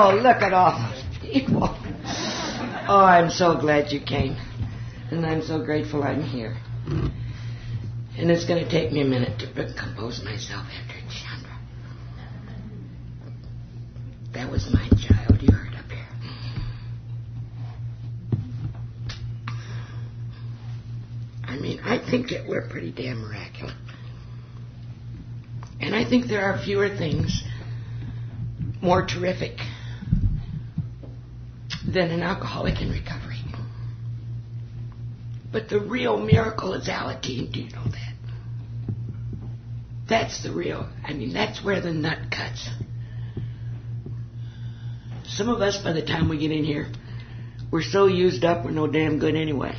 Oh, look at all those people. Oh, I'm so glad you came. And I'm so grateful I'm here. And it's going to take me a minute to compose myself after Chandra. That was my child you heard up here. I mean, I think that we're pretty damn miraculous. And I think there are fewer things more terrific than an alcoholic in recovery. But the real miracle is Al-Anon. Do you know that? That's the real, that's where the nut cuts. Some of us, by the time we get in here, we're so used up, we're no damn good anyway.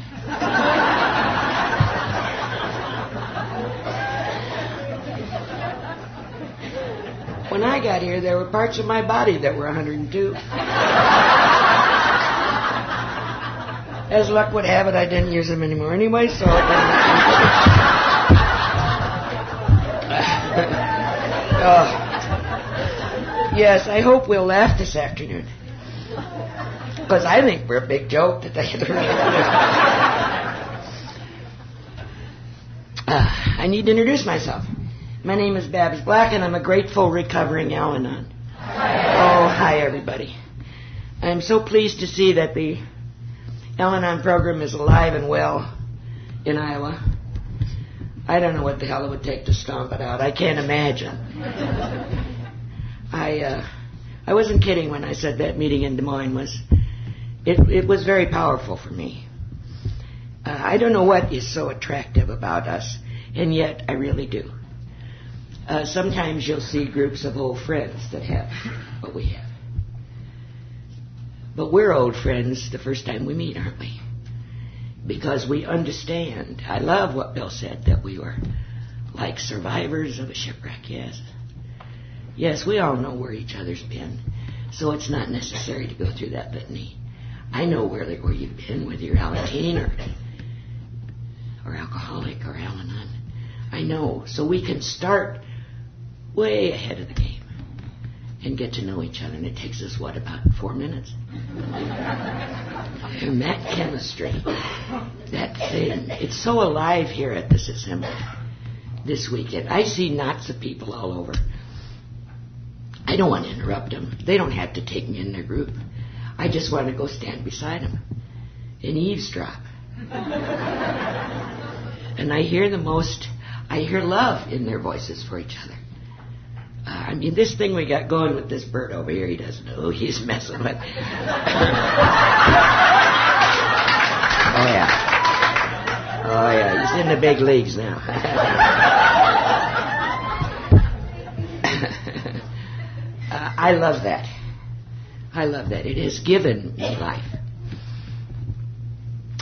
When I got here, there were parts of my body that were 102. As luck would have it, I didn't use them anymore anyway, so... Yes, I hope we'll laugh this afternoon. Because I think we're a big joke to tell you the truth. I need to introduce myself. My name is Babs Black, and I'm a grateful, recovering Al-Anon. Oh, hi, everybody. I'm so pleased to see that the Al-Anon program is alive and well in Iowa. I don't know what the hell it would take to stomp it out. I can't imagine. I wasn't kidding when I said that meeting in Des Moines was very powerful for me. I don't know what is so attractive about us, and yet I really do. Sometimes you'll see groups of old friends that have what we have. But we're old friends the first time we meet, aren't we? Because we understand. I love what Bill said, that we were like survivors of a shipwreck, yes. Yes, we all know where each other's been, so it's not necessary to go through that litany. I know where you've been, whether you're Al-Anon or alcoholic or Al-Anon. I know, so we can start way ahead of the game and get to know each other. And it takes us, about 4 minutes? And that chemistry, that thing, it's so alive here at this assembly this weekend. I see knots of people all over. I don't want to interrupt them. They don't have to take me in their group. I just want to go stand beside them and eavesdrop. And I hear love in their voices for each other. This thing we got going with this bird over here, he doesn't know who he's messing with. Oh, yeah, he's in the big leagues now. I love that. It has given me life.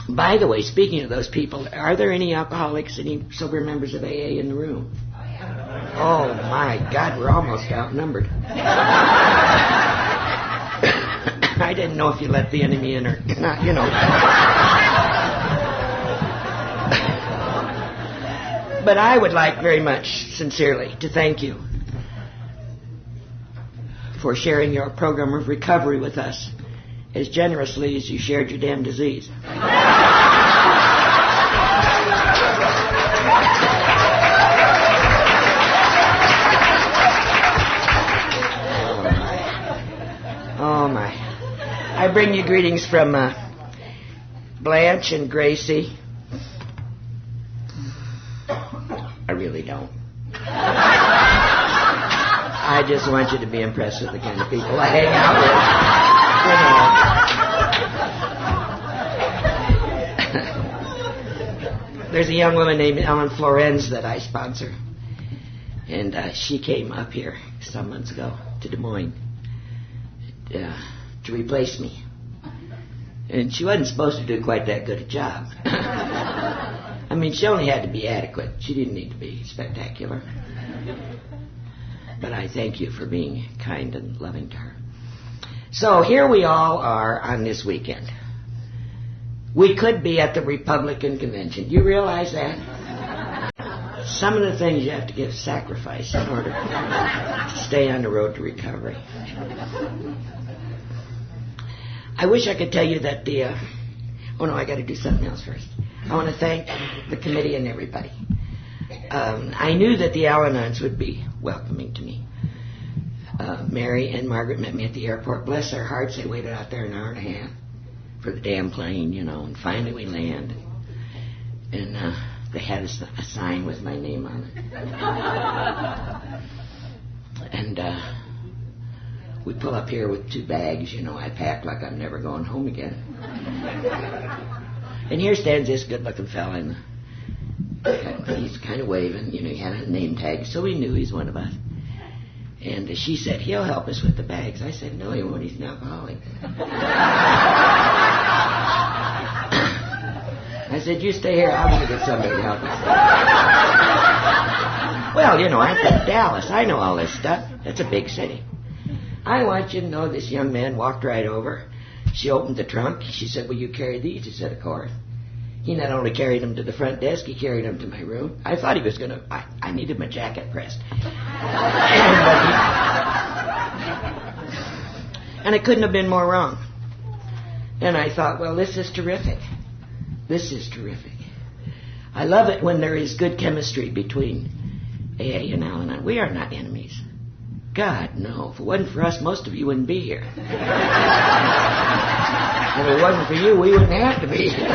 By the way, speaking of those people, are there any alcoholics, any sober members of AA in the room? Oh, my God, we're almost outnumbered. I didn't know if you let the enemy in or not, But I would like very much, sincerely, to thank you for sharing your program of recovery with us as generously as you shared your damn disease. Oh, my. I bring you greetings from Blanche and Gracie. I really don't. I just want you to be impressed with the kind of people I hang out with. There's a young woman named Ellen Florenz that I sponsor. And she came up here some months ago to Des Moines to replace me. And she wasn't supposed to do quite that good a job. She only had to be adequate. She didn't need to be spectacular. But I thank you for being kind and loving to her. So here we all are on this weekend. We could be at the Republican convention. Do you realize that? Some of the things you have to give sacrifice in order to stay on the road to recovery. I wish I could tell you that oh no, I got to do something else first. I want to thank the committee and everybody. I knew that the Al-Anons would be welcoming to me. Mary and Margaret met me at the airport. Bless their hearts, they waited out there an hour and a half for the damn plane, and finally we land. And they had a sign with my name on it. And we pull up here with 2 bags, I pack like I'm never going home again. And here stands this good-looking fella, and he's kind of waving, he had a name tag, so we knew he's one of us. And she said, he'll help us with the bags. I said, no, he won't, he's an alcoholic. I said, you stay here, I'm going to get somebody to help us. Well, I'm from Dallas, I know all this stuff. It's a big city. I want you to know this young man walked right over. She opened the trunk. She said, will you carry these? He said, of course. He not only carried them to the front desk, he carried them to my room. I thought he was going to... I needed my jacket pressed. And it couldn't have been more wrong. And I thought, well, this is terrific. This is terrific. I love it when there is good chemistry between AA and Al-Anon. We are not enemies. God, no. If it wasn't for us, most of you wouldn't be here. If it wasn't for you, we wouldn't have to be here.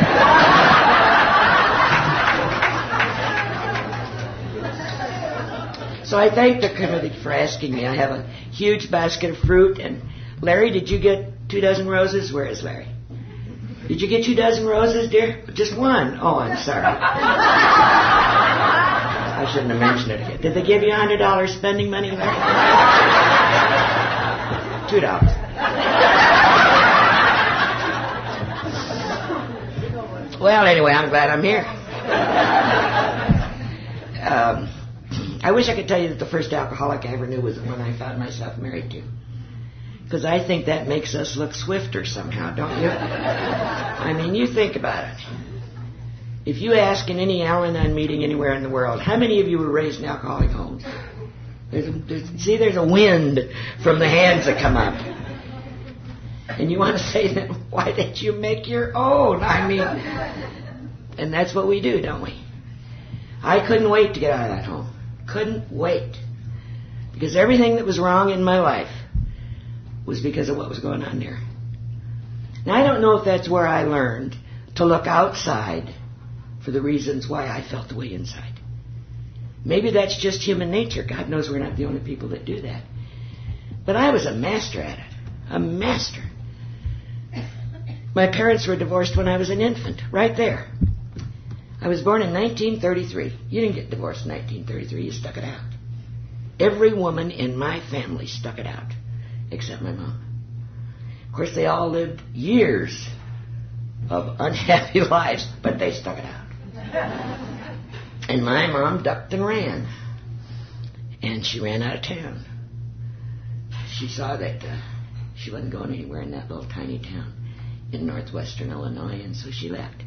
So I thank the committee for asking me. I have a huge basket of fruit. And Larry, did you get 2 dozen roses? Where is Larry? Did you get 2 dozen roses, dear? Just one? Oh, I'm sorry. I shouldn't have mentioned it again. Did they give you $100 spending money, Larry? $2. Well, anyway, I'm glad I'm here. I wish I could tell you that the first alcoholic I ever knew was the one I found myself married to. Because I think that makes us look swifter somehow, don't you? I mean, you think about it. If you ask in any Al-Anon meeting anywhere in the world, how many of you were raised in alcoholic homes? There's a wind from the hands that come up. And you want to say to them, why didn't you make your own? I mean, and that's what we do, don't we? I couldn't wait to get out of that home. Couldn't wait. Because everything that was wrong in my life was because of what was going on there. Now, I don't know if that's where I learned to look outside for the reasons why I felt the way inside. Maybe that's just human nature. God knows we're not the only people that do that. But I was a master at it. A master. My parents were divorced when I was an infant, right there. I was born in 1933. You didn't get divorced in 1933. You stuck it out. Every woman in my family stuck it out, except my mom. Of course, they all lived years of unhappy lives, but they stuck it out. And my mom ducked and ran. And she ran out of town. She saw that she wasn't going anywhere in that little tiny town in northwestern Illinois, and so she left.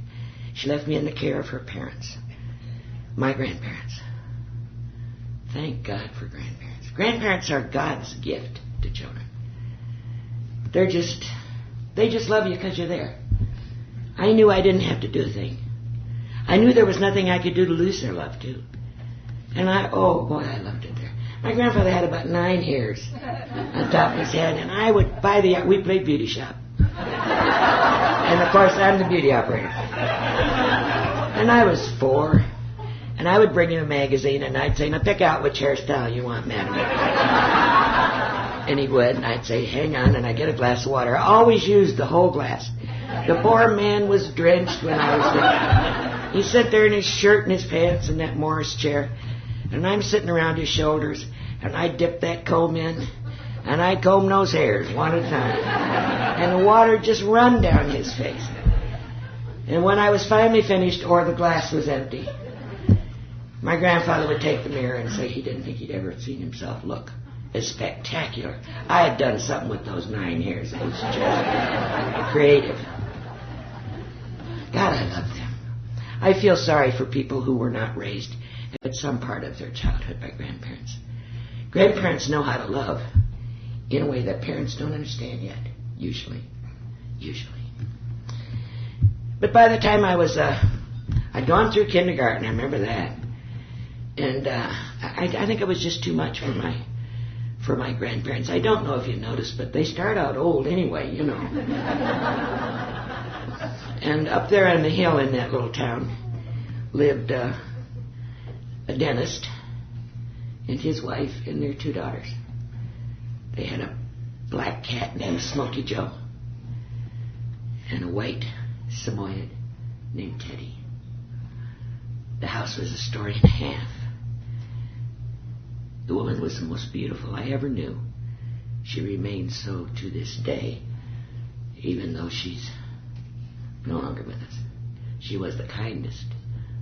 She left me in the care of her parents, my grandparents. Thank God for grandparents. Grandparents are God's gift to children. They just love you because you're there. I knew I didn't have to do a thing. I knew there was nothing I could do to lose their love, too. And oh boy, I loved it there. My grandfather had about 9 hairs on top of his head, and I would we played beauty shop. And of course, I'm the beauty operator. And I was 4, and I would bring him a magazine, and I'd say, now pick out which hairstyle you want, madam. And he would, and I'd say, hang on, and I'd get a glass of water. I always used the whole glass. The poor man was drenched when I was there. He sat there in his shirt and his pants in that Morris chair, and I'm sitting around his shoulders, and I'd dip that comb in, and I'd comb those hairs one at a time. And the water just run down his face. And when I was finally finished, or the glass was empty, my grandfather would take the mirror and say he didn't think he'd ever seen himself look as spectacular. I had done something with those 9 hairs. It was just creative. God, I love them. I feel sorry for people who were not raised at some part of their childhood by grandparents. Grandparents know how to love in a way that parents don't understand yet, usually. usually. But by the time I'd gone through kindergarten, I remember that. And I think it was just too much for my grandparents. I don't know if you noticed, but they start out old anyway, you know. And up there on the hill in that little town lived a dentist and his wife and their 2 daughters. They had a black cat named Smokey Joe and a white Samoyed named Teddy. The house was a story and a half. The woman was the most beautiful I ever knew. She remains so to this day, even though she's no longer with us. She was the kindest,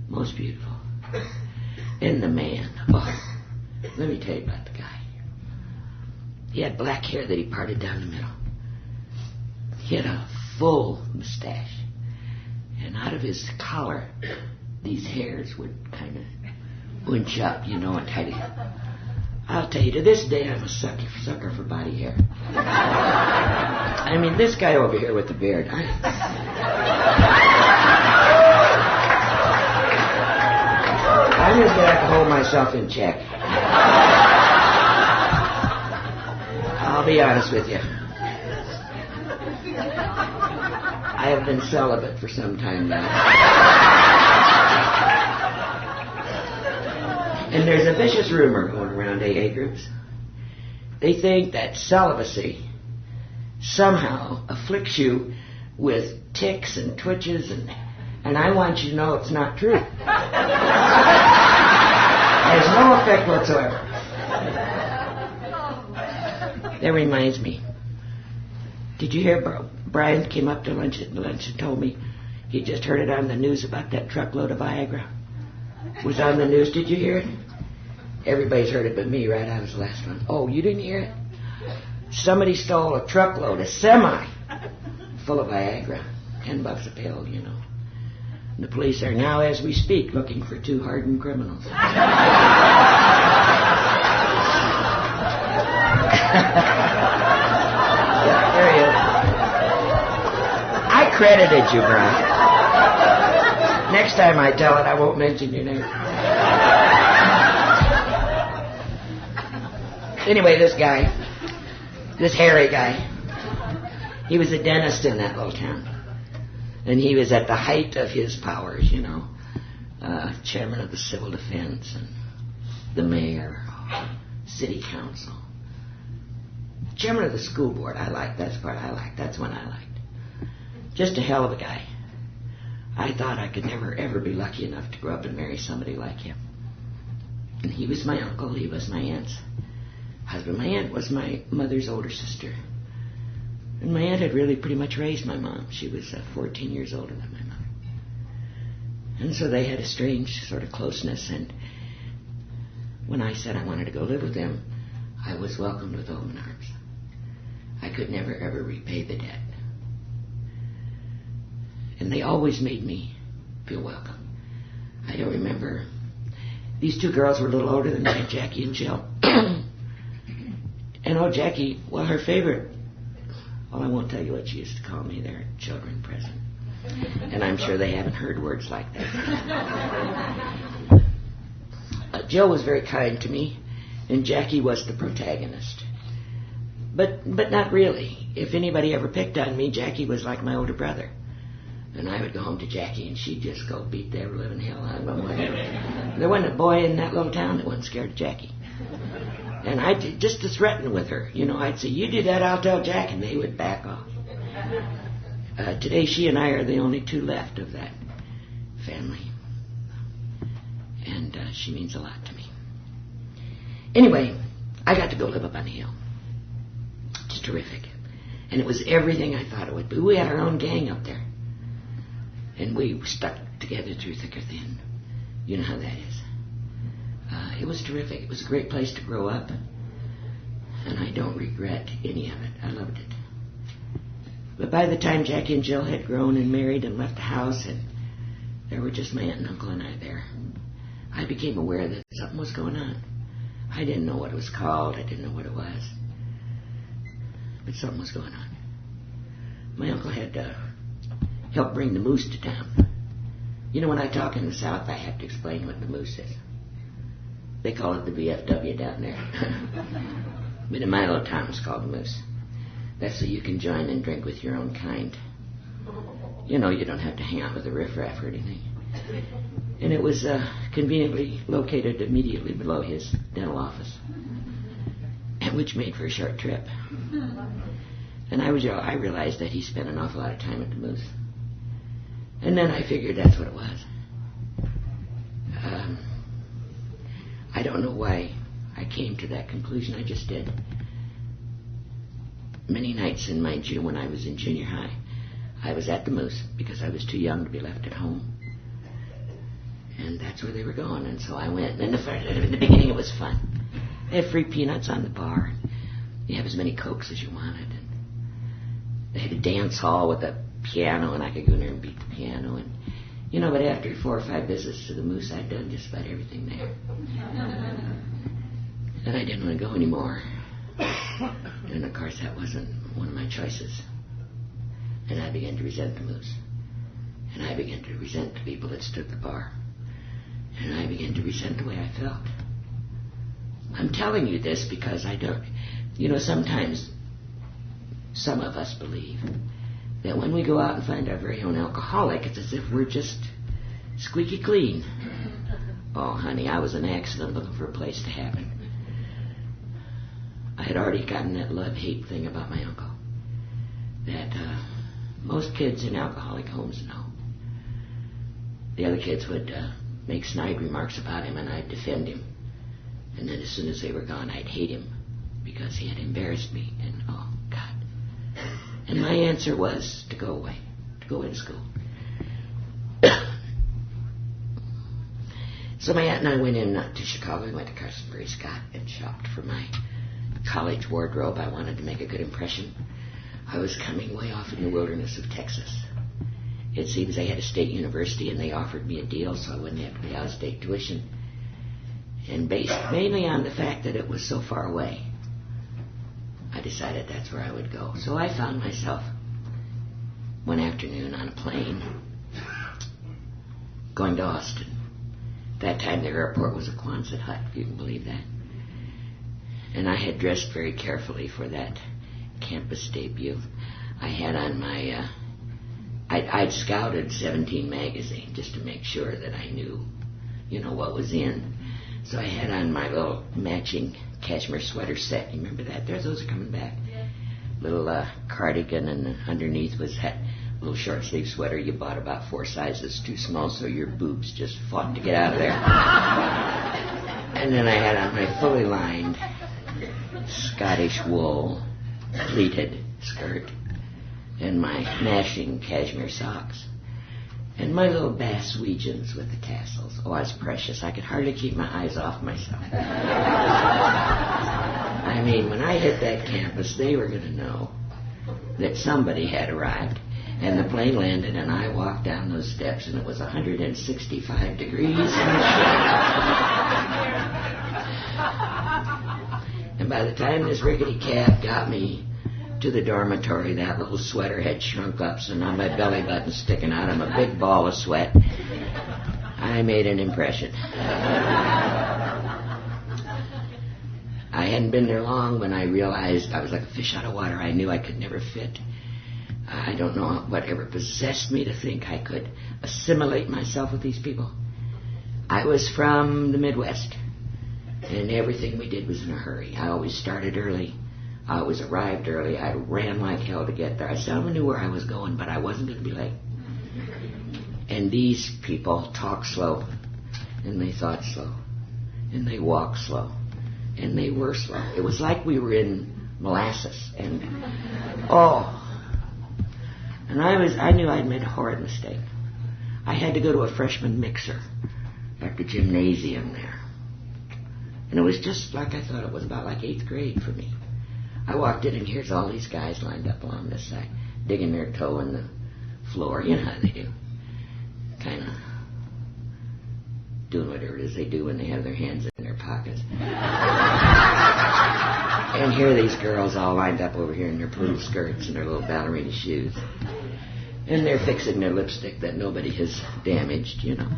most beautiful. And the man, oh, let me tell you about the guy. He had black hair that he parted down the middle. He had a full mustache. And out of his collar, these hairs would kind of bunch up, you know, and tidy. I'll tell you, to this day, I'm a sucker for body hair. I mean, this guy over here with the beard, I'm just going to have to hold myself in check. I'll be honest with you. I have been celibate for some time now. And there's a vicious rumor going around AA groups. They think that celibacy somehow afflicts you with tics and twitches, and I want you to know it's not true. It has no effect whatsoever. That reminds me. Did you hear Brian came up to lunch and told me he just heard it on the news about that truckload of Viagra? It was on the news. Did you hear it? Everybody's heard it but me, right? I was the last one. Oh, you didn't hear it? Somebody stole a truckload, a semi, full of Viagra. $10 a pill, you know. And the police are now, as we speak, looking for 2 hardened criminals. Yeah, there he is. I credited you, Brian. Next time I tell it, I won't mention your name. Anyway, this guy, this hairy guy, he was a dentist in that little town. And he was at the height of his powers, you know. Chairman of the Civil Defense and the mayor, city council. Chairman of the school board, I liked. That's the part I liked. That's one I liked. Just a hell of a guy. I thought I could never, ever be lucky enough to grow up and marry somebody like him. And he was my uncle. He was my aunt's husband. My aunt was my mother's older sister. And my aunt had really pretty much raised my mom. She was 14 years older than my mother. And so they had a strange sort of closeness. And when I said I wanted to go live with them, I was welcomed with open arms. I could never, ever repay the debt. And they always made me feel welcome. I don't remember. These 2 girls were a little older than me, Jackie and Jill. And Jackie, well, her favorite, well, I won't tell you what she used to call me. They're children present. And I'm sure they haven't heard words like that. Jill was very kind to me, and Jackie was the protagonist. But not really. If anybody ever picked on me, Jackie was like my older brother. And I would go home to Jackie, and she'd just go beat the ever-living hell out of him. There wasn't a boy in that little town that wasn't scared of Jackie. And I'd just to threaten with her. You know, I'd say, you do that, I'll tell Jack, and they would back off. Today, she and I are the only 2 left of that family. And she means a lot to me. Anyway, I got to go live up on the hill. It's terrific. And it was everything I thought it would be. We had our own gang up there. And we stuck together through thick or thin. You know how that is. It was terrific. It was a great place to grow up. And I don't regret any of it. I loved it. But by the time Jackie and Jill had grown and married and left the house, and there were just my aunt and uncle and I there, I became aware that something was going on. I didn't know what it was called. I didn't know what it was. But something was going on. my uncle had helped bring the moose to town. You know, when I talk in the South, I have to explain what the moose is. They call it the VFW down there. But in my little town, it's called the moose. That's so you can join and drink with your own kind. You know, you don't have to hang out with the riffraff or anything. And it was conveniently located immediately below his dental office, which made for a short trip. And I realized that he spent an awful lot of time at the moose. And then I figured that's what it was. I don't know why I came to that conclusion. I just did. Many nights in when I was in junior high, I was at the moose because I was too young to be left at home. And that's where they were going, and so I went. And in the beginning, it was fun. They had free peanuts on the bar. You have as many Cokes as you wanted. And they had a dance hall with a piano, and I could go in there and beat the piano. And you know, but after 4 or 5 visits to the moose, I'd done just about everything there. And I didn't want to go anymore. And of course, that wasn't one of my choices. And I began to resent the moose. And I began to resent the people that stood at the bar. And I began to resent the way I felt. I'm telling you this because I don't... You know, sometimes some of us believe that when we go out and find our very own alcoholic, it's as if we're just squeaky clean. Oh, honey, I was an accident looking for a place to happen. I had already gotten that love-hate thing about my uncle that most kids in alcoholic homes know. The other kids would make snide remarks about him, and I'd defend him. And then as soon as they were gone, I'd hate him because he had embarrassed me. And, oh, God. And my answer was to go away, to go into school. So my aunt and I went in to Chicago. We went to Carson Murray Scott and shopped for my college wardrobe. I wanted to make a good impression. I was coming way off in the wilderness of Texas. It seems they had a state university, and they offered me a deal so I wouldn't have to pay out of state tuition. And based mainly on the fact that it was so far away, I decided that's where I would go. So I found myself one afternoon on a plane going to Austin. That time the airport was a Quonset hut, if you can believe that. And I had dressed very carefully for that campus debut. I had on my... I'd scouted 17 magazine just to make sure that I knew, you know, what was in. So I had on my little matching cashmere sweater set. You remember that? Those are coming back. Yeah. Little cardigan, and underneath was that little short sleeve sweater you bought about 4 sizes too small, so your boobs just fought to get out of there. And then I had on my fully lined Scottish wool pleated skirt and my matching cashmere socks. And my little Basswegians with the tassels. Oh, I was precious. I could hardly keep my eyes off myself. I mean, when I hit that campus, they were going to know that somebody had arrived. And the plane landed, and I walked down those steps, and it was 165 degrees. And by the time this rickety cab got me to the dormitory, that little sweater had shrunk up, so now my belly button's sticking out. I'm a big ball of sweat. I made an impression. I hadn't been there long when I realized I was like a fish out of water. I knew I could never fit. I don't know whatever possessed me to think I could assimilate myself with these people. I was from the Midwest, and everything we did was in a hurry. I always started early. I always arrived early. I ran like hell to get there. I said I knew where I was going, but I wasn't going to be late. And these people talk slow, and they thought slow, and they walked slow, and they were slow. It was like we were in molasses, and and I knew I'd made a horrid mistake. I had to go to a freshman mixer at the gymnasium there, and it was just like I thought it was, about like 8th grade for me. I walked in, and here's all these guys lined up along this side, digging their toe in the floor. You know how they do. Kind of doing whatever it is they do when they have their hands in their pockets. And here are these girls all lined up over here in their poodle skirts and their little ballerina shoes. And they're fixing their lipstick that nobody has damaged, you know.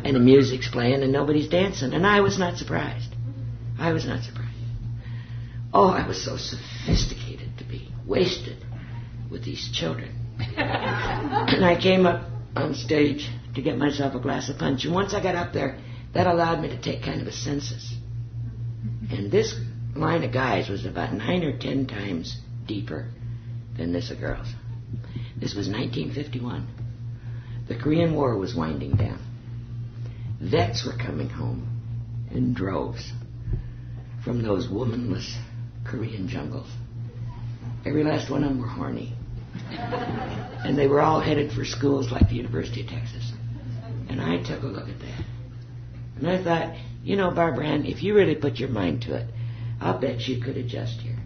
And the music's playing and nobody's dancing. And I was not surprised. I was not surprised. Oh, I was so sophisticated to be wasted with these children. And I came up on stage to get myself a glass of punch. And once I got up there, that allowed me to take kind of a census. And this line of guys was about 9 or 10 times deeper than this of girls. This was 1951. The Korean War was winding down. Vets were coming home in droves from those womanless Korean jungles. Every last one of them were horny. And they were all headed for schools like the University of Texas. And I took a look at that. And I thought, you know, Barbara Ann, if you really put your mind to it, I'll bet you could adjust here.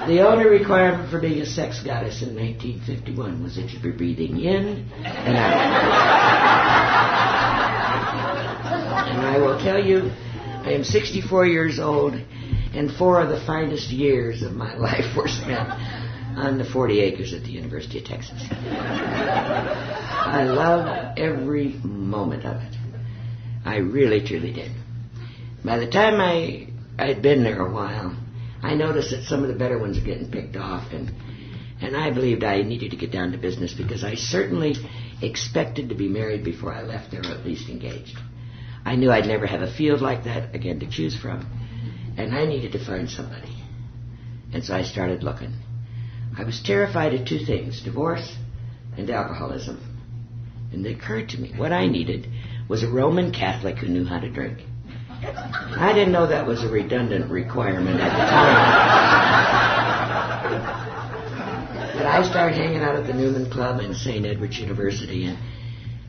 The only requirement for being a sex goddess in 1951 was that you be breathing in and out. And I will tell you, I am 64 years old, and 4 of the finest years of my life were spent on the 40 acres at the University of Texas. I loved every moment of it. I really, truly did. By the time I'd been there a while, I noticed that some of the better ones are getting picked off, and I believed I needed to get down to business because I certainly expected to be married before I left there, or at least engaged. I knew I'd never have a field like that again to choose from, and I needed to find somebody. And so I started looking. I was terrified of 2 things, divorce and alcoholism. And it occurred to me what I needed was a Roman Catholic who knew how to drink. I didn't know that was a redundant requirement at the time. But I started hanging out at the Newman Club in St. Edward's University, and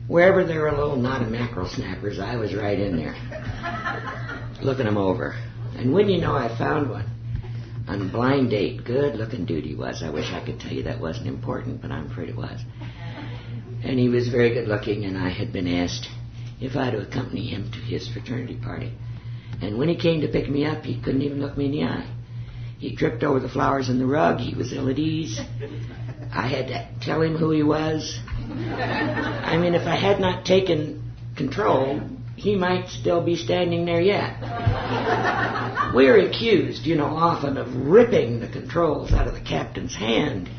wherever there were a little knot of mackerel snappers, I was right in there, looking them over. And when you know, I found one on a blind date. Good-looking dude he was. I wish I could tell you that wasn't important, but I'm afraid it was. And he was very good-looking, and I had been asked if I had to accompany him to his fraternity party. And when he came to pick me up, he couldn't even look me in the eye. He tripped over the flowers in the rug. He was ill at ease. I had to tell him who he was. I mean, if I had not taken control, he might still be standing there yet. We're accused, you know, often of ripping the controls out of the captain's hand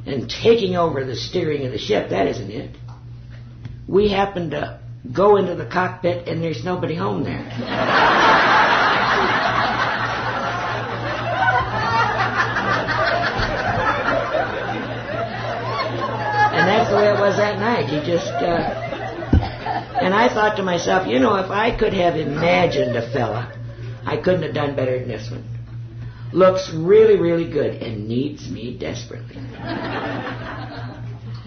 and taking over the steering of the ship. That isn't it. We happen to go into the cockpit and there's nobody home there. And that's the way it was that night. He just, and I thought to myself, you know, if I could have imagined a fella, I couldn't have done better than this one. Looks really, really good and needs me desperately.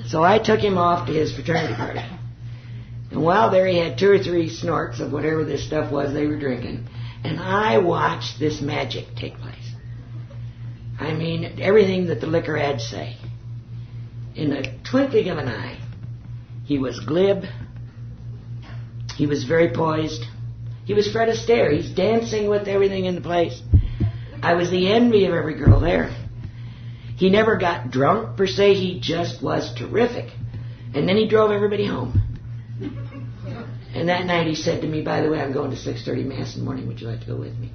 So I took him off to his fraternity party. And while there he had 2 or 3 snorts of whatever this stuff was they were drinking. And I watched this magic take place. I mean, everything that the liquor ads say. In a twinkling of an eye, he was glib. He was very poised. He was Fred Astaire. He's dancing with everything in the place. I was the envy of every girl there. He never got drunk, per se. He just was terrific. And then he drove everybody home. And that night he said to me, by the way, I'm going to 6:30 Mass in the morning. Would you like to go with me?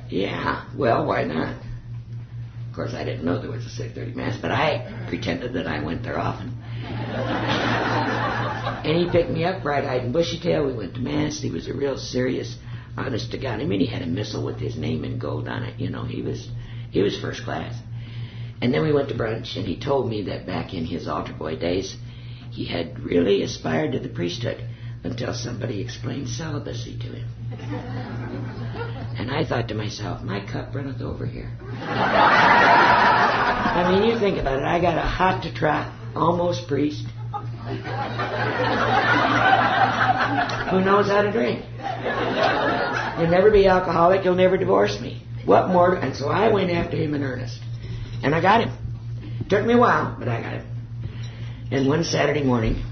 Yeah, well, why not? Of course, I didn't know there was a 6:30 Mass, but I pretended that I went there often. And he picked me up, bright-eyed and bushy-tailed. We went to Mass. He was a real serious, honest to God. I mean, he had a missal with his name in gold on it. You know, he was first class. And then we went to brunch, and he told me that back in his altar boy days, he had really aspired to the priesthood until somebody explained celibacy to him. And I thought to myself, my cup runneth over here. I mean, you think about it. I got a hot-to-trot, almost priest who knows how to drink. He'll never be alcoholic. He'll never divorce me. What more? And so I went after him in earnest. And I got him. Took me a while, but I got him. And one Saturday morning,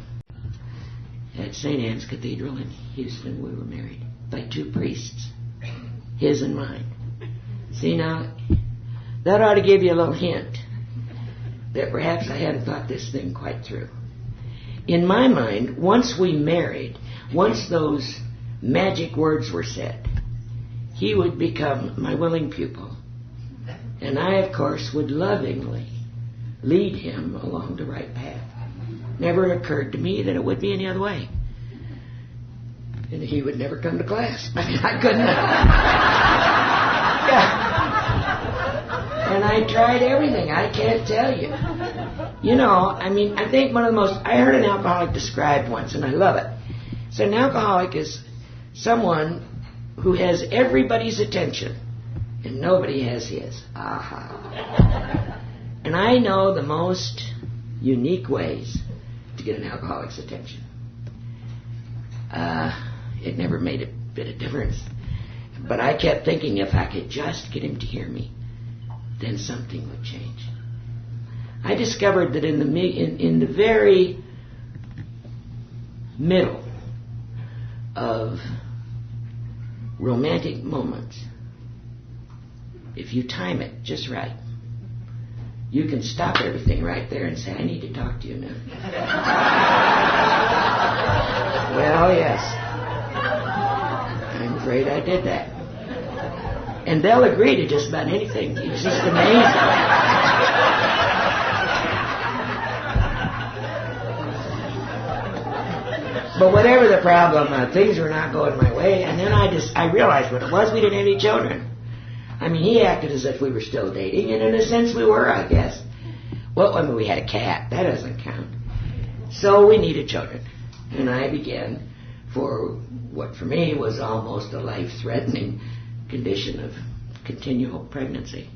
at St. Anne's Cathedral in Houston. We were married by 2 priests, his and mine. See, now, that ought to give you a little hint that perhaps I hadn't thought this thing quite through. In my mind, once we married, once those magic words were said, he would become my willing pupil. And I, of course, would lovingly lead him along the right path. Never occurred to me that it would be any other way. And he would never come to class. I mean, I couldn't. Yeah. And I tried everything. I can't tell you. You know, I mean, I think one of the most... I heard an alcoholic described once, and I love it. So an alcoholic is someone who has everybody's attention, and nobody has his. Aha. And I know the most unique ways to get an alcoholic's attention. It never made a bit of difference. But I kept thinking if I could just get him to hear me, then something would change. I discovered that in the very middle of romantic moments, if you time it just right, you can stop everything right there and say, I need to talk to you now. Well, yes. I'm afraid I did that. And they'll agree to just about anything. It's just amazing. But whatever the problem, things were not going my way. And then I realized what it was. We didn't have any children. I mean, he acted as if we were still dating, and in a sense we were, I guess. Well, I mean, we had a cat. That doesn't count. So we needed children. And I began for what for me was almost a life-threatening condition of continual pregnancy.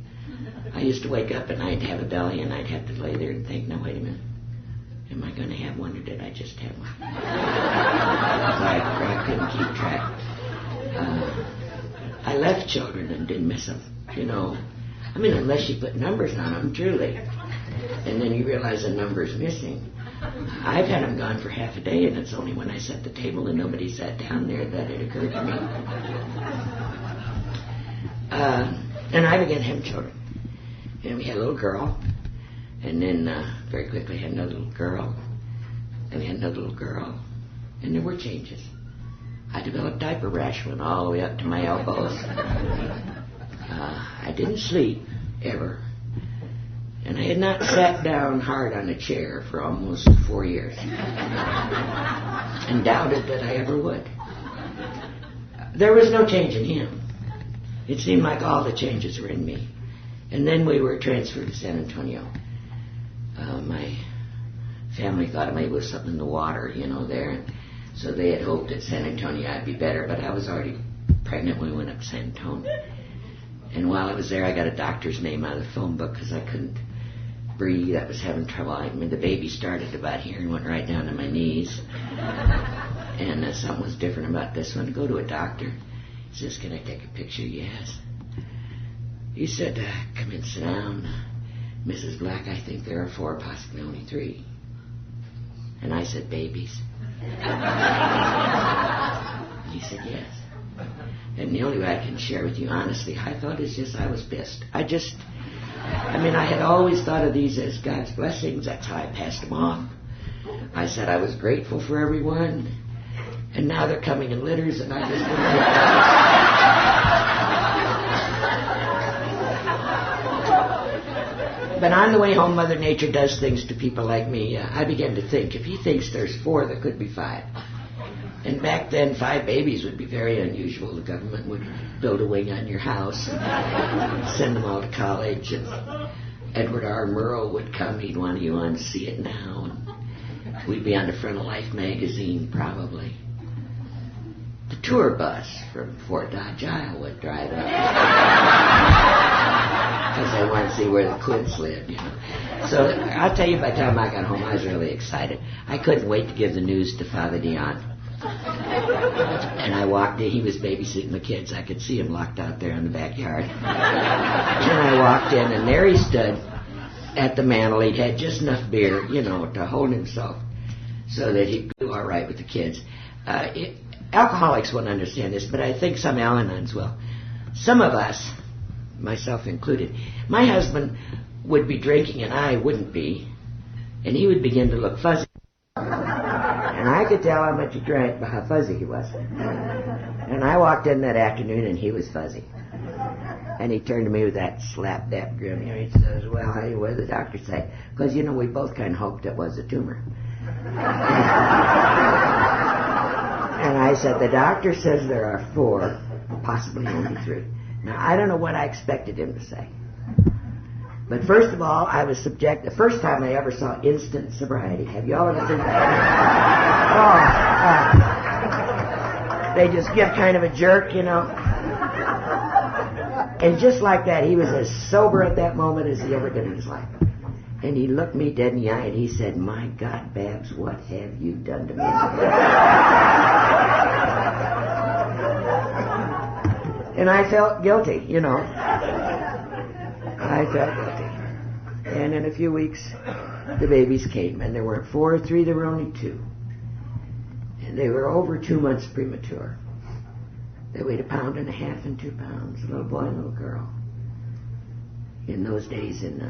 I used to wake up and I'd have a belly and I'd have to lay there and think, no, wait a minute. Am I going to have one or did I just have one? I couldn't keep track. I left children and didn't miss them, you know. I mean, unless you put numbers on them, truly. And then you realize a number's missing. I've had them gone for half a day, and it's only when I set the table and nobody sat down there that it occurred to me. And I began having children. And we had a little girl, and then very quickly had another little girl, and we had another little girl, and there were changes. I developed diaper rash, went all the way up to my elbows. I didn't sleep, ever. And I had not sat down hard on a chair for almost 4 years. And doubted that I ever would. There was no change in him. It seemed like all the changes were in me. And then we were transferred to San Antonio. My family thought maybe it was something in the water, you know, there. So they had hoped at San Antonio I'd be better, but I was already pregnant when we went up to San Antonio. And while I was there, I got a doctor's name out of the phone book because I couldn't breathe. I was having trouble. I mean, the baby started about here and went right down to my knees. And something was different about this one. Go to a doctor. He says, can I take a picture? Yes. He said, come in, sit down. Mrs. Black, I think there are 4, possibly only 3. And I said, babies. He said, yes. And the only way I can share with you honestly, I thought is just I was pissed. I had always thought of these as God's blessings. That's how I passed them off. I said I was grateful for everyone. And now they're coming in litters and I just didn't like that. But on the way home, Mother Nature does things to people like me. I began to think, if he thinks there's 4, there could be 5. And back then, 5 babies would be very unusual. The government would build a wing on your house and send them all to college. And Edward R. Murrow would come. He'd want you on See It Now. And we'd be on the front of Life magazine, probably. The tour bus from Fort Dodge, Iowa would drive up. Because I wanted to see where the Quints lived, you know. So I'll tell you, by the time I got home, I was really excited. I couldn't wait to give the news to Father Dion. And I walked in. He was babysitting the kids. I could see him locked out there in the backyard. And I walked in, and there he stood at the mantel. He'd had just enough beer, you know, to hold himself. so that he'd do all right with the kids. Alcoholics won't understand this, but I think some Al-Anons will. Some of us, myself included, my husband would be drinking and I wouldn't be, and he would begin to look fuzzy. And I could tell how much he drank by how fuzzy he was. And I walked in that afternoon and he was fuzzy. And he turned to me with that slap-dap grin. He says, well, hey, what did the doctor say? Because, we both kind of hoped it was a tumor. And I said, the doctor says there are 4, possibly only 3. Now, I don't know what I expected him to say. But first of all, I was the first time I ever saw instant sobriety. Have you all ever seen that? They just give kind of a jerk, And just like that, he was as sober at that moment as he ever been in his life. And he looked me dead in the eye and he said, my God, Babs, what have you done to me? And I felt guilty, I felt guilty. And in a few weeks, the babies came. And there weren't 4 or 3, there were only 2. And they were over 2 months premature. They weighed 1.5 pounds and 2 pounds, a little boy and a little girl. In those days in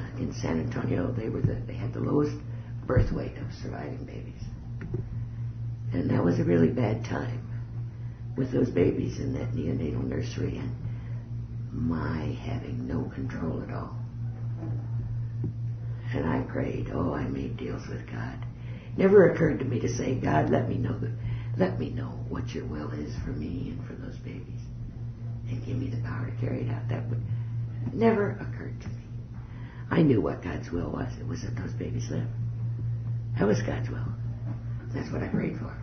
San Antonio, they had the lowest birth weight of surviving babies. And that was a really bad time with those babies in that neonatal nursery and my having no control at all. And I prayed. I made deals with God. Never occurred to me to say, God, let me know what your will is for me and for those babies. And give me the power to carry it out. That would never occurred to me. I knew what God's will was. It was that those babies live. That was God's will. That's what I prayed for.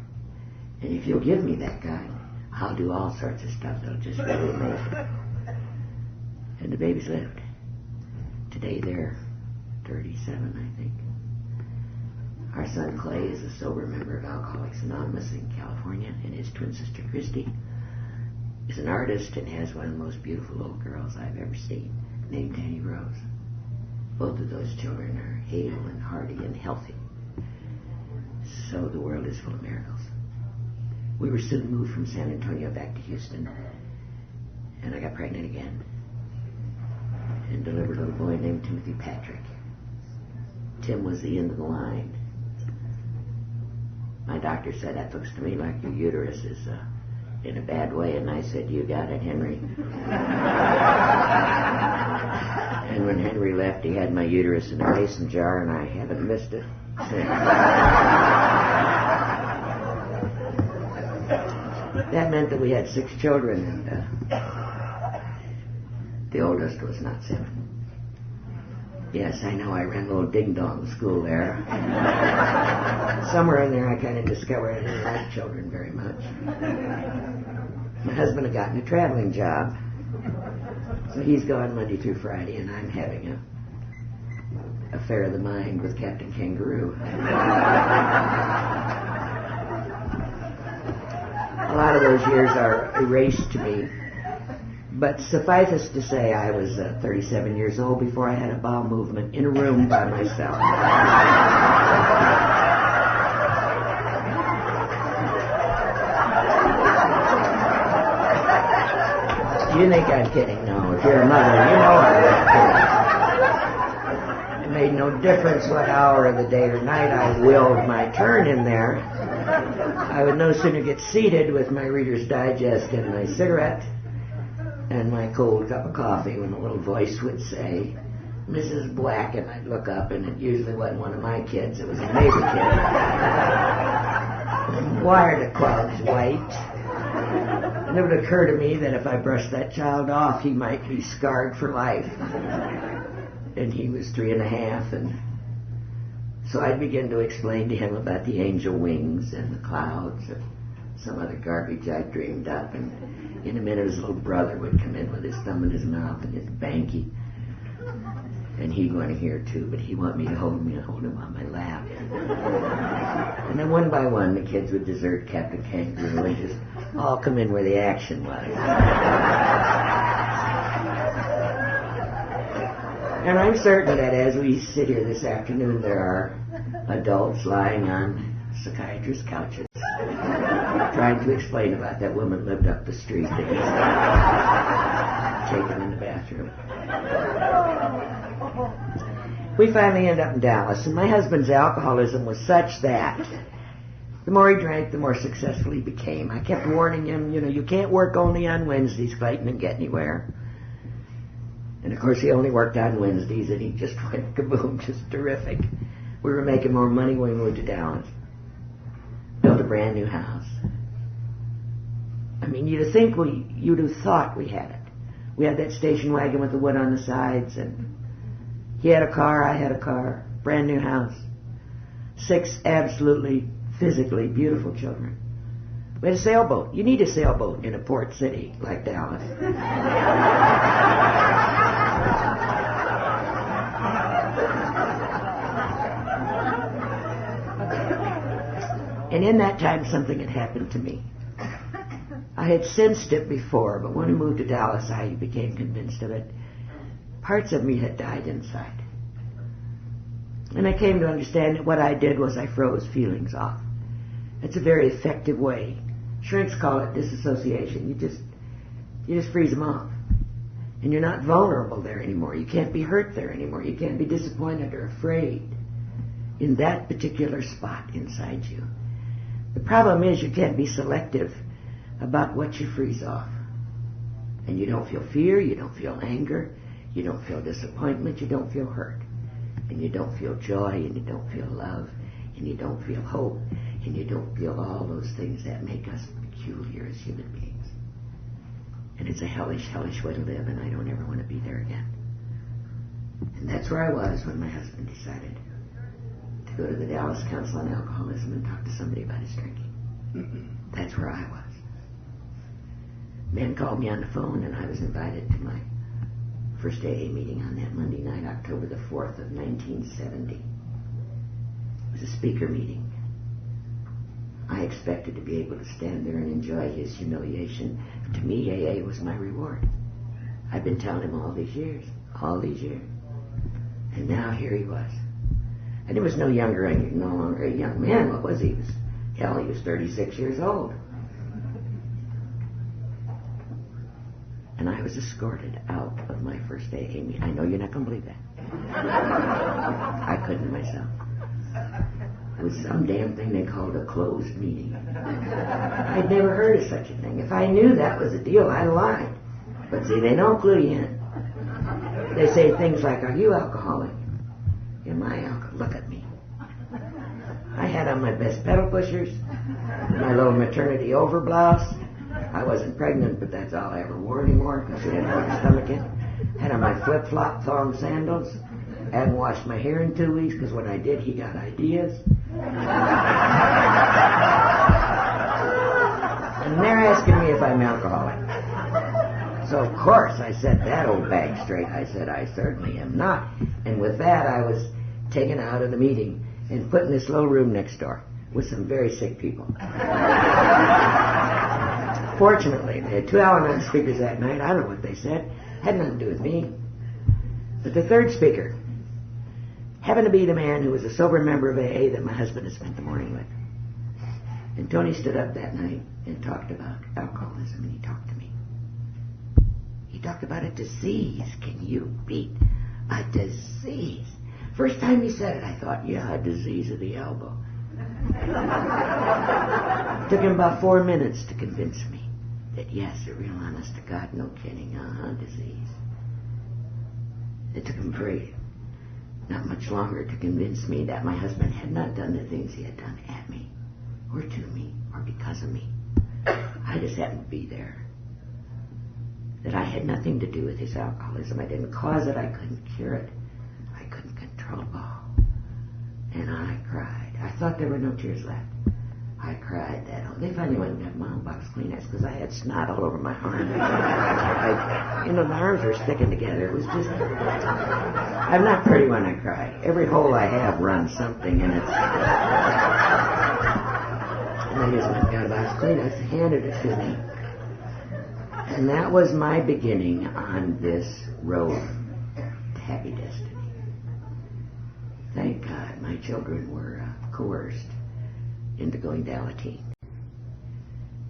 And if you'll give me that, God, I'll do all sorts of stuff that'll just really amaze you. And the babies lived. Today they're 37, I think. Our son Clay is a sober member of Alcoholics Anonymous in California, and his twin sister Christy is an artist and has one of the most beautiful little girls I've ever seen, named Annie Rose. Both of those children are hale and hearty and healthy. So the world is full of miracles. We were soon moved from San Antonio back to Houston, and I got pregnant again and delivered a little boy named Timothy Patrick. Tim was the end of the line. My doctor said, that looks to me like your uterus is in a bad way, and I said, you got it, Henry. And when Henry left, he had my uterus in a mason jar, and I haven't missed it since. That meant that we had 6 children, and the oldest was not 7. Yes, I know I ran a little ding-dong school there. Somewhere in there I kind of discovered I didn't like children very much. My husband had gotten a traveling job, so he's gone Monday through Friday, and I'm having a affair of the mind with Captain Kangaroo. A lot of those years are erased to me. But suffice it to say, I was 37 years old before I had a bowel movement in a room by myself. You think I'm kidding? No, if you're a mother, you know I'm not kidding. It made no difference what hour of the day or night I willed my turn in there. I would no sooner get seated with my Reader's Digest and my cigarette and my cold cup of coffee when a little voice would say, Mrs. Black, and I'd look up, and it usually wasn't one of my kids, it was a neighbor kid. Why are the clouds white? And it would occur to me that if I brushed that child off, he might be scarred for life. And he was 3.5, and so I'd begin to explain to him about the angel wings and the clouds and some other garbage I dreamed up, and in a minute his little brother would come in with his thumb in his mouth and his banky, and he'd want to hear too, but he'd want me to hold him on my lap. And then one by one the kids would desert Captain Kangaroo and just all come in where the action was. And I'm certain that as we sit here this afternoon, there are adults lying on psychiatrist couches, trying to explain about that woman lived up the street that he's taken in the bathroom. We finally ended up in Dallas, and my husband's alcoholism was such that the more he drank, the more successful he became. I kept warning him, you can't work only on Wednesdays, Clayton, and get anywhere. And of course, he only worked on Wednesdays, and he just went kaboom, just terrific. We were making more money when we moved to Dallas. Built a brand new house. I mean, you'd have thought we had it. We had that station wagon with the wood on the sides, and he had a car, I had a car, brand new house. 6 absolutely, physically beautiful children. We had a sailboat. You need a sailboat in a port city like Dallas. And in that time, something had happened to me. I had sensed it before, but when we moved to Dallas, I became convinced of it. Parts of me had died inside. And I came to understand that what I did was I froze feelings off. It's a very effective way. Shrinks call it disassociation. You just freeze them off. And you're not vulnerable there anymore. You can't be hurt there anymore. You can't be disappointed or afraid in that particular spot inside you. The problem is you can't be selective about what you freeze off. And you don't feel fear, you don't feel anger, you don't feel disappointment, you don't feel hurt. And you don't feel joy, and you don't feel love, and you don't feel hope, and you don't feel all those things that make us peculiar as human beings. And it's a hellish, hellish way to live, and I don't ever want to be there again. And that's where I was when my husband decided to go to the Dallas Council on Alcoholism and talk to somebody about his drinking. That's where I was. Men called me on the phone, and I was invited to my first AA meeting on that Monday night, October the 4th of 1970. It was a speaker meeting. I expected to be able to stand there and enjoy his humiliation. To me, AA was my reward. I've been telling him all these years. And now here he was. And he was no longer a young man. What was he? He was 36 years old. And I was escorted out of my first AA meeting. I know you're not going to believe that. I couldn't myself. It was some damn thing they called a closed meeting. I'd never heard of such a thing. If I knew that was a deal, I lied. But see, they don't clue you in. They say things like, "Are you alcoholic?" Am I alcoholic? Look at me. I had on my best pedal pushers, my little maternity overblouse. I wasn't pregnant, but that's all I ever wore anymore because I hadn't put my stomach in. Had on my flip-flop thong sandals. Hadn't washed my hair in 2 weeks because when I did, he got ideas. And they're asking me if I'm alcoholic. So, of course, I set that old bag straight. I said, I certainly am not. And with that, I was taken out of the meeting and put in this little room next door with some very sick people. Fortunately, they had 2 Al-Anon speakers that night. I don't know what they said. Had nothing to do with me. But the third speaker happened to be the man who was a sober member of AA that my husband had spent the morning with. And Tony stood up that night and talked about alcoholism, and he talked to me. He talked about a disease. Can you beat a disease? First time he said it, I thought, yeah, a disease of the elbow. It took him about 4 minutes to convince me that, yes, a real honest to God, no kidding, disease. It took him not much longer to convince me that my husband had not done the things he had done at me, or to me, or because of me. I just happened to be there. That I had nothing to do with his alcoholism. I didn't cause it. I couldn't cure it. I couldn't control it. And I cried. I thought there were no tears left. I cried that. They finally went and got my own box Kleenex because I had snot all over my arm. My arms were sticking together. It was just... I'm not pretty when I cry. Every hole I have runs something, and it's... And I just went and got a box Kleenex and handed it to me. And that was my beginning on this road to happy destiny. Thank God my children were coerced into going to Al-Anon.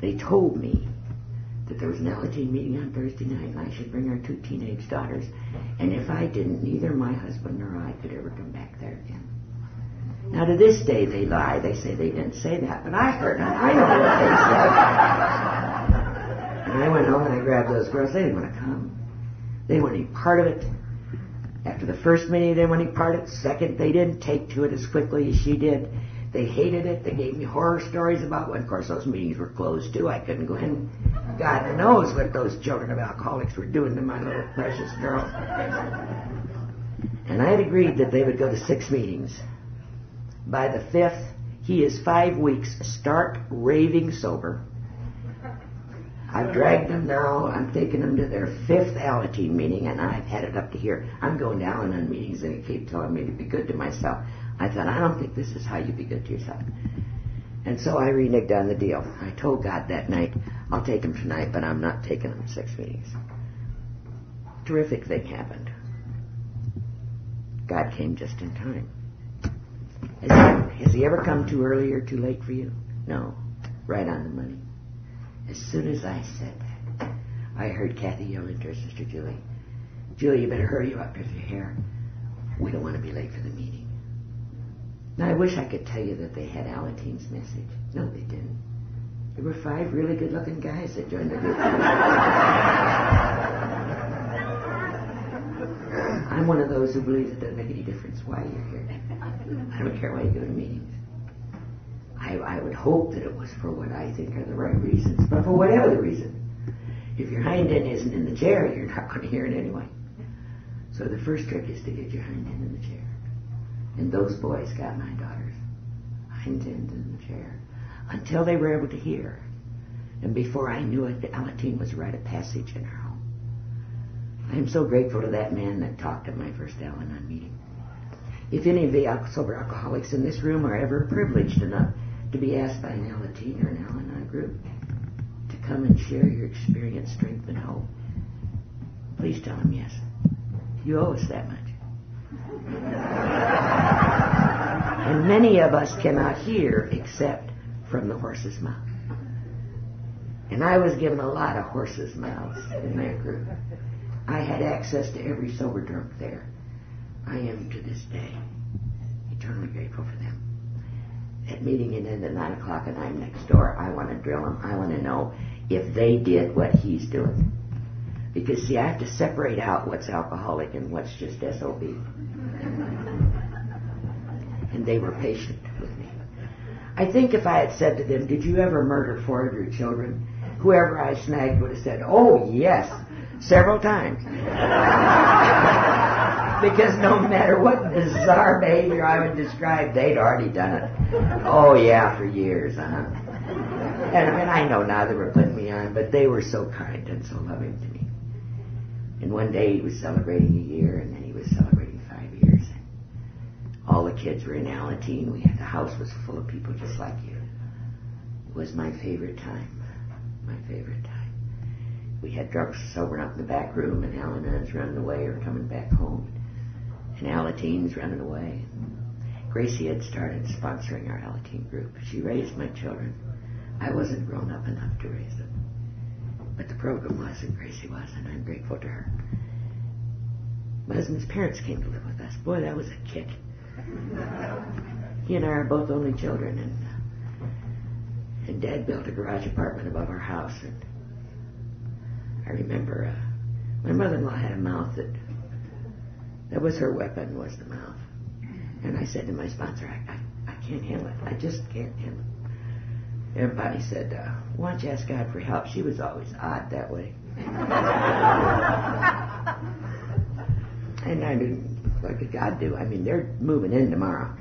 They told me that there was an Al-Anon meeting on Thursday night and I should bring our 2 teenage daughters, and if I didn't, neither my husband nor I could ever come back there again. Now to this day they lie. They say they didn't say that, but I heard it. I know what they said. And I went home and I grabbed those girls. They didn't want to come. They didn't want any part of it. After the first meeting, they didn't want any part of it. Second, they didn't take to it as quickly as she did. They hated it. They gave me horror stories about it. Of course, those meetings were closed, too. I couldn't go in. God knows what those children of alcoholics were doing to my little precious girls. And I had agreed that they would go to 6 meetings. By the 5th, he is 5 weeks stark raving sober. I've dragged them now. I'm taking them to their 5th Al-Anon meeting, and I've had it up to here. I'm going to Al-Anon meetings, and they keep telling me to be good to myself. I thought, I don't think this is how you be good to yourself. And so I reneged on the deal. I told God that night, I'll take them tonight, but I'm not taking them to 6 meetings. Terrific thing happened. God came just in time. Has he ever come too early or too late for you? No. Right on the money. As soon as I said that, I heard Kathy yelling to her sister Julie, Julie, you better hurry up with your hair. We don't want to be late for the meeting. Now, I wish I could tell you that they had Al-Aton's message. No, they didn't. There were 5 really good-looking guys that joined the group. I'm one of those who believes it doesn't make any difference why you're here. I don't care why you go to meetings. I would hope that it was for what I think are the right reasons, but for whatever the reason, if your hind end isn't in the chair, you're not going to hear it anyway. So the first trick is to get your hind end in the chair. And those boys got my daughters hind end in the chair until they were able to hear. And before I knew it, the Al-Anon was a rite of passage in our home. I am so grateful to that man that talked at my first Al-Anon meeting. If any of the sober alcoholics in this room are ever privileged enough to be asked by an Al-Anon or an Al-Anon group to come and share your experience, strength, and hope, please tell them yes. You owe us that much. And many of us cannot hear except from the horse's mouth. And I was given a lot of horses' mouths in that group. I had access to every sober drunk there. I am to this day eternally grateful for them. That meeting ended at 9 o'clock and I'm next door. I want to drill them. I want to know if they did what he's doing. Because, see, I have to separate out what's alcoholic and what's just SOB. And they were patient with me. I think if I had said to them, did you ever murder 4 of your children? Whoever I snagged would have said, oh, yes, several times. Because no matter what bizarre behavior I would describe, they'd already done it. Oh, yeah, for years, And I know now they were putting me on, but they were so kind and so loving to me. And one day he was celebrating a year, and then he was celebrating 5 years. And all the kids were in Al-Anon. The house was full of people just like you. It was my favorite time. My favorite time. We had drunks sobering up in the back room, and Al-Anons running away or coming back home. And Al-Aton's running away. Gracie had started sponsoring our Al-Anon group. She raised my children. I wasn't grown up enough to raise them. But the program was, and Gracie was, and I'm grateful to her. My husband's parents came to live with us. Boy, that was a kick. He and I are both only children, and Dad built a garage apartment above our house. And I remember my mother-in-law had a mouth that was her weapon, was the mouth. And I said to my sponsor, I can't handle it. I just can't handle it. Everybody said, why don't you ask God for help? She was always odd that way. And I didn't, what could God do? I mean, they're moving in tomorrow.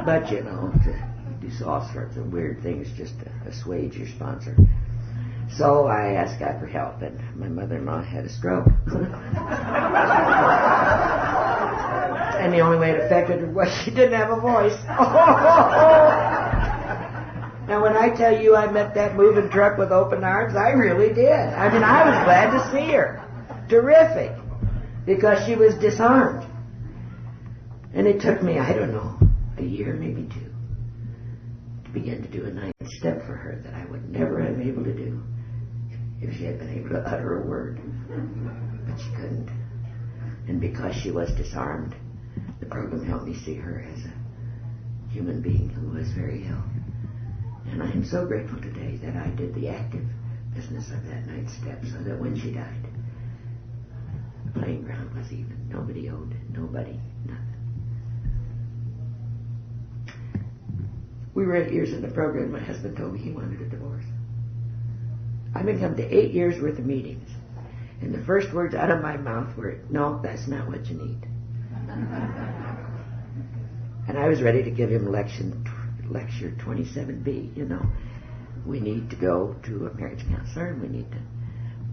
But, you know, to do all sorts of weird things just to assuage your sponsor. So I asked God for help, and my mother-in-law had a stroke. And the only way it affected her was she didn't have a voice. Now, when I tell you I met that moving truck with open arms, I really did. I mean, I was glad to see her. Terrific. Because she was disarmed. And it took me, I don't know, a year, maybe 2, began to do a 9th step for her that I would never have been able to do if she had been able to utter a word. But she couldn't. And because she was disarmed, the program helped me see her as a human being who was very ill. And I am so grateful today that I did the active business of that 9th step, so that when she died, the playing ground was even. Nobody owed nobody nothing. We were 8 years in the program. My husband told me he wanted a divorce. I've been come to 8 years worth of meetings, and the first words out of my mouth were, "No, that's not what you need." And I was ready to give him lecture 27B. You know, we need to go to a marriage counselor, and we need to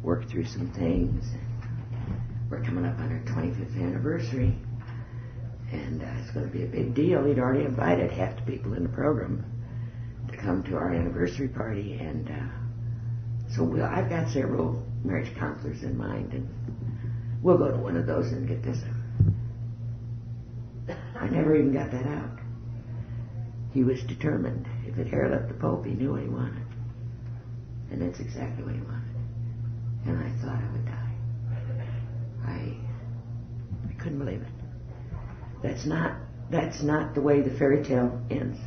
work through some things. We're coming up on our 25th anniversary, and it's going to be a big deal. He'd already invited half the people in the program to come to our anniversary party, and so I've got several marriage counselors in mind, and we'll go to one of those and get this. I never even got that out. He was determined. If it ever left the Pope, he knew what he wanted. And that's exactly what he wanted. And I thought I would die. I couldn't believe it. That's not the way the fairy tale ends.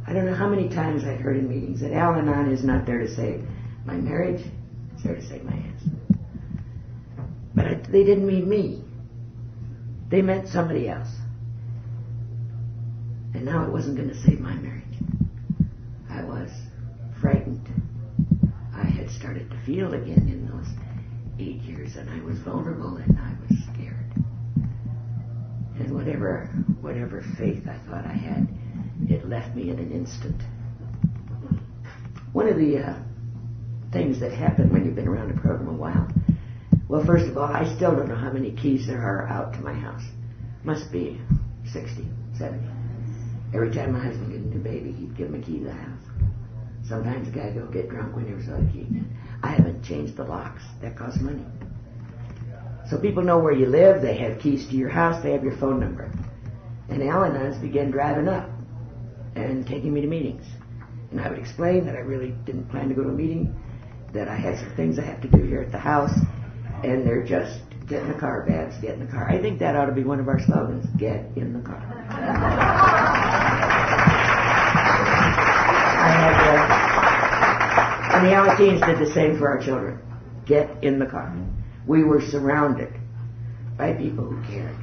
I don't know how many times I've heard in meetings that Al-Anon is not there to save my marriage, it's there to save my ass. But they didn't mean me. They meant somebody else. And now it wasn't going to save my marriage. I was frightened. I had started to feel again in those 8 years, and I was vulnerable, and I was scared. And whatever faith I thought I had, it left me in an instant. One of the things that happen when you've been around a program a while, well, first of all, I still don't know how many keys there are out to my house. Must be 60, 70. Every time my husband get a new baby, he'd give him a key to the house. Sometimes a guy go get drunk when he was on a key. I haven't changed the locks. That costs money. So people know where you live. They have keys to your house. They have your phone number. And Al-Anons began driving up and taking me to meetings. And I would explain that I really didn't plan to go to a meeting, that I had some things I have to do here at the house, and they're just, get in the car, Babs, get in the car. I think that ought to be one of our slogans, get in the car. And the Alateens did the same for our children. Get in the car. We were surrounded by people who cared.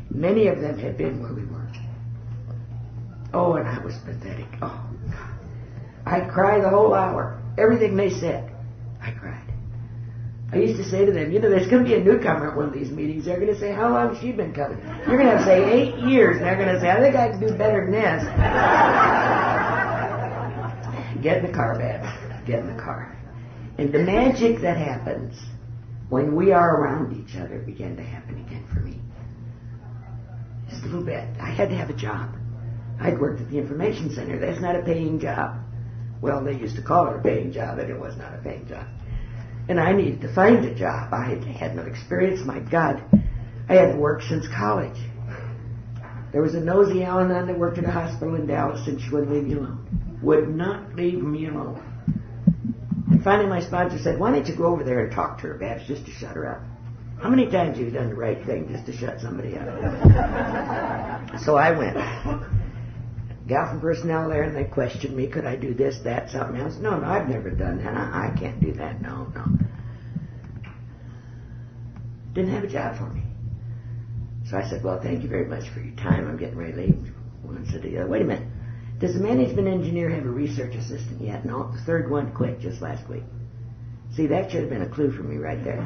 Many of them had been where we were. Oh, and I was pathetic. Oh, God. I'd cry the whole hour. Everything they said, I cried. I used to say to them, you know, there's going to be a newcomer at one of these meetings. They're going to say, how long has she been coming? You're going to have to say 8 years, and they're going to say, I think I can do better than this. Get in the car, Babs. Get in the car. And the magic that happens when we are around each other began to happen again for me. Just a little bit. I had to have a job. I'd worked at the information center. That's not a paying job. Well, they used to call it a paying job, but it was not a paying job. And I needed to find a job. I had no experience. My God, I hadn't worked since college. There was a nosy Al-Anon that worked at a hospital in Dallas, and she wouldn't leave me alone. Would not leave me alone. And finally my sponsor said, why don't you go over there and talk to her, Babs, just to shut her up? How many times have you done the right thing just to shut somebody up? So I went. Gal from personnel there, and they questioned me, could I do this, that, something else? No, I've never done that. I can't do that. No. Didn't have a job for me. So I said, well, thank you very much for your time. I'm getting ready to leave. One said to the other, wait a minute. Does the management engineer have a research assistant yet? No, the third one quit just last week. See, that should have been a clue for me right there.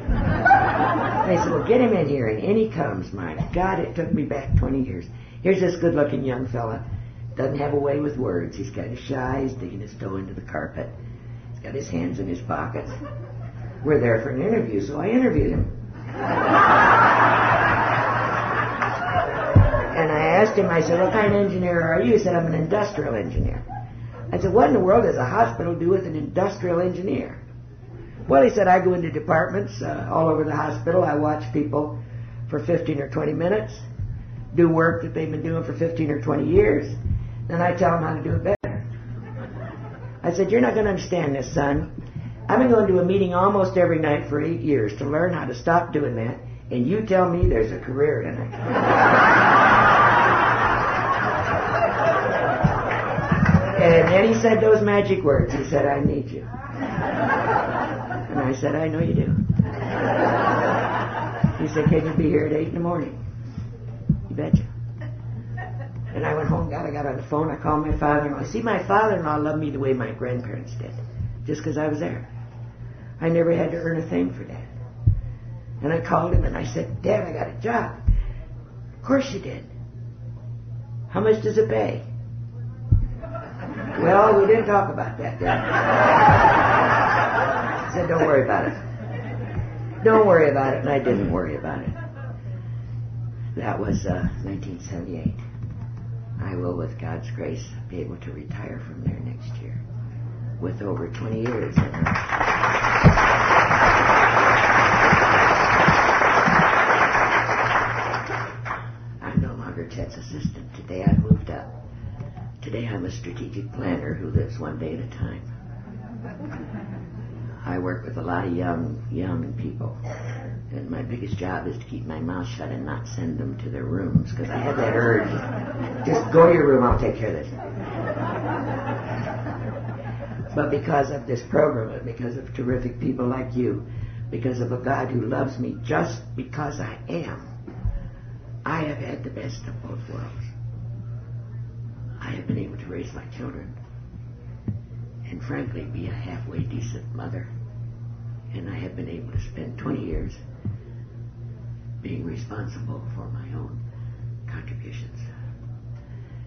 They said, well, get him in here, and in he comes. My God, it took me back 20 years. Here's this good-looking young fella. Doesn't have a way with words. He's kind of shy. He's digging his toe into the carpet. He's got his hands in his pockets. We're there for an interview, so I interviewed him. And I asked him, I said, what kind of engineer are you? He said, I'm an industrial engineer. I said, what in the world does a hospital do with an industrial engineer? Well, he said, I go into departments all over the hospital. I watch people for 15 or 20 minutes, do work that they've been doing for 15 or 20 years. And I tell him how to do it better. I said, you're not going to understand this, son. I've been going to a meeting almost every night for 8 years to learn how to stop doing that, and you tell me there's a career in it. And then he said those magic words. He said, I need you. And I said, I know you do. He said, can you be here at 8 in the morning? You betcha. And I went home, I got on the phone, I called my father-in-law. See, my father-in-law loved me the way my grandparents did, just because I was there. I never had to earn a thing for that. And I called him and I said, Dad, I got a job. Of course you did. How much does it pay? Well, we didn't talk about that, Dad. I said, don't worry about it. Don't worry about it, and I didn't worry about it. That was 1978. I will, with God's grace, be able to retire from there next year with over 20 years. I'm no longer Ted's assistant. Today I moved up. Today I'm a strategic planner who lives one day at a time. I work with a lot of young people. And my biggest job is to keep my mouth shut and not send them to their rooms, because I have that urge. Just go to your room, I'll take care of this. But because of this program, and because of terrific people like you, because of a God who loves me just because I am, I have had the best of both worlds. I have been able to raise my children and frankly be a halfway decent mother. And I have been able to spend 20 years being responsible for my own contributions.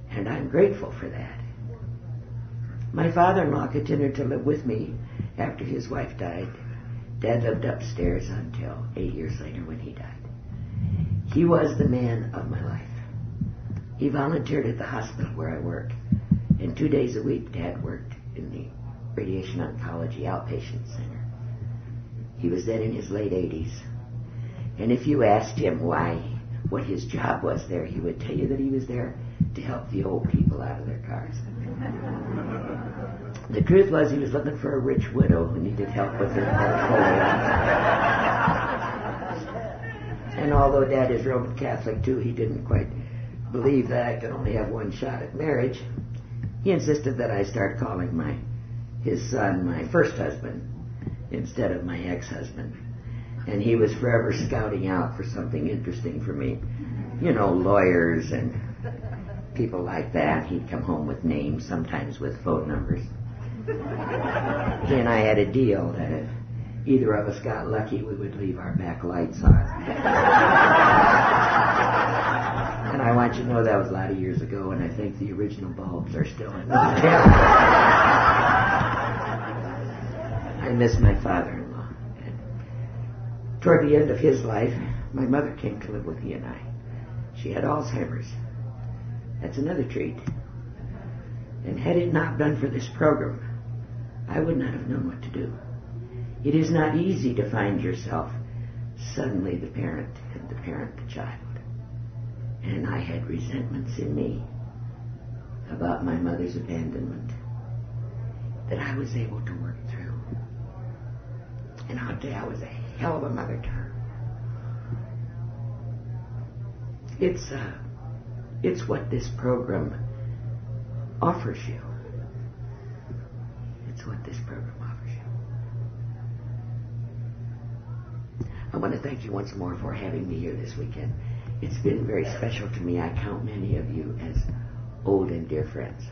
And I'm grateful for that. My father-in-law continued to live with me after his wife died. Dad lived upstairs until 8 years later when he died. He was the man of my life. He volunteered at the hospital where I work. And 2 days a week, Dad worked in the radiation oncology outpatient center. He was then in his late 80s. And if you asked him what his job was there, he would tell you that he was there to help the old people out of their cars. The truth was he was looking for a rich widow who needed help with her portfolio. And although Dad is Roman Catholic too, he didn't quite believe that I could only have one shot at marriage. He insisted that I start calling his son my first husband instead of my ex-husband. And he was forever scouting out for something interesting for me. You know, lawyers and people like that. He'd come home with names, sometimes with phone numbers. He and I had a deal that if either of us got lucky, we would leave our back lights on. And I want you to know that was a lot of years ago, and I think the original bulbs are still in the hotel. I miss my father-in-law. And toward the end of his life, my mother came to live with he and I. She had Alzheimer's. That's another treat. And had it not been for this program, I would not have known what to do. It is not easy to find yourself suddenly the parent and the parent the child. And I had resentments in me about my mother's abandonment that I was able to work through. And I'll tell you, I was a hell of a mother to her. It's what this program offers you. It's what this program offers you. I want to thank you once more for having me here this weekend. It's been very special to me. I count many of you as old and dear friends.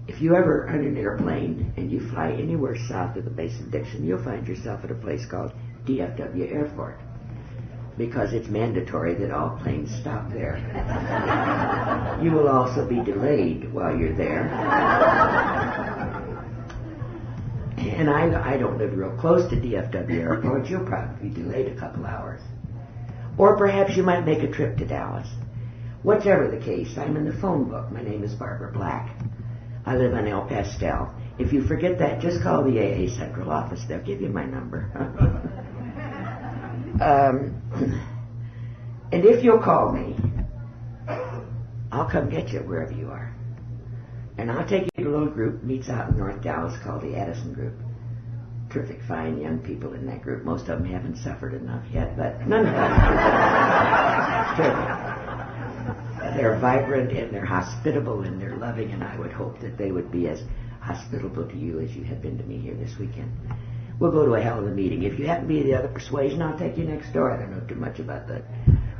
If you ever are in an airplane and you fly anywhere south of the base in Dixon, you'll find yourself at a place called DFW Airport, because it's mandatory that all planes stop there. You will also be delayed while you're there. And I don't live real close to DFW Airport. You'll probably be delayed a couple hours. Or perhaps you might make a trip to Dallas. Whichever the case, I'm in the phone book. My name is Barbara Black. I live on El Pastel. If you forget that, just call the AA Central Office. They'll give you my number. And if you'll call me, I'll come get you wherever you are. And I'll take you to a little group meets out in North Dallas called the Addison Group. Terrific, fine young people in that group. Most of them haven't suffered enough yet, but nonetheless, terrific. They're vibrant and they're hospitable and they're loving, and I would hope that they would be as hospitable to you as you have been to me here this weekend. We'll go to a hell of a meeting. If you happen to be the other persuasion, I'll take you next door. I don't know too much about the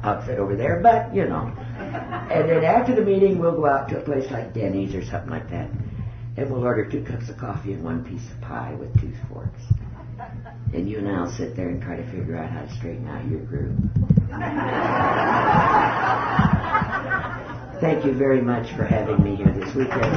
outfit over there, but, you know. And then after the meeting, we'll go out to a place like Denny's or something like that, and we'll order 2 cups of coffee and 1 piece of pie with 2 forks. And you and I'll sit there and try to figure out how to straighten out your group. Thank you very much for having me here this weekend.